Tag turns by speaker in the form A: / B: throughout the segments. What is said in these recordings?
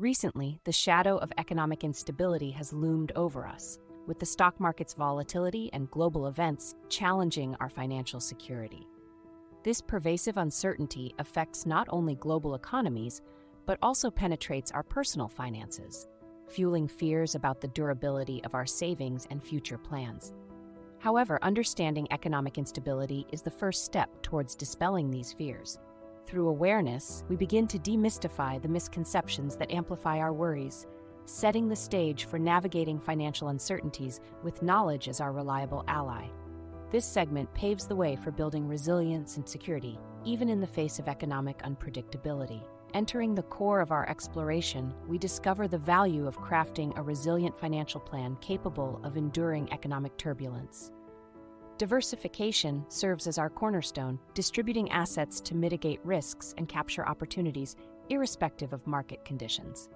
A: Recently, the shadow of economic instability has loomed over us, with the stock market's volatility and global events challenging our financial security. This pervasive uncertainty affects not only global economies, but also penetrates our personal finances, fueling fears about the durability of our savings and future plans. However, understanding economic instability is the first step towards dispelling these fears. Through awareness, we begin to demystify the misconceptions that amplify our worries, setting the stage for navigating financial uncertainties with knowledge as our reliable ally. This segment paves the way for building resilience and security, even in the face of economic unpredictability. Entering the core of our exploration, we discover the value of crafting a resilient financial plan capable of enduring economic turbulence. Diversification serves as our cornerstone, distributing assets to mitigate risks and capture opportunities, irrespective of market conditions.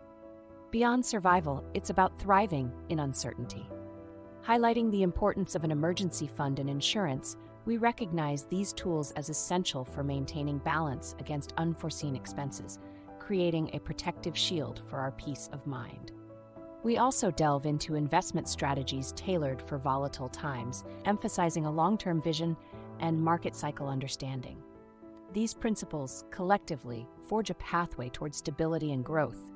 A: Beyond survival, it's about thriving in uncertainty. Highlighting the importance of an emergency fund and insurance, we recognize these tools as essential for maintaining balance against unforeseen expenses, creating a protective shield for our peace of mind. We also delve into investment strategies tailored for volatile times, emphasizing a long-term vision and market cycle understanding. These principles collectively forge a pathway towards stability and growth,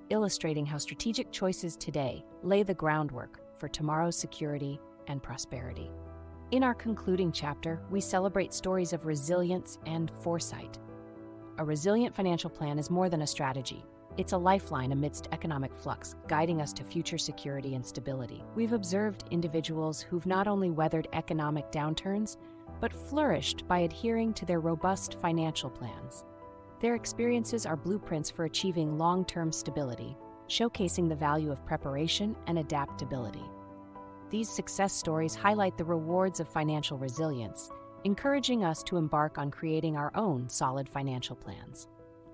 A: illustrating how strategic choices today lay the groundwork for tomorrow's security and prosperity. In our concluding chapter, we celebrate stories of resilience and foresight. A resilient financial plan is more than a strategy. It's a lifeline amidst economic flux, guiding us to future security and stability. We've observed individuals who've not only weathered economic downturns, but flourished by adhering to their robust financial plans. Their experiences are blueprints for achieving long-term stability, showcasing the value of preparation and adaptability. These success stories highlight the rewards of financial resilience, encouraging us to embark on creating our own solid financial plans.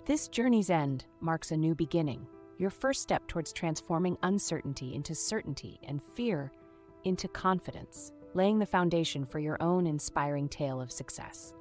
A: This journey's end marks a new beginning, your first step towards transforming uncertainty into certainty and fear into confidence, laying the foundation for your own inspiring tale of success.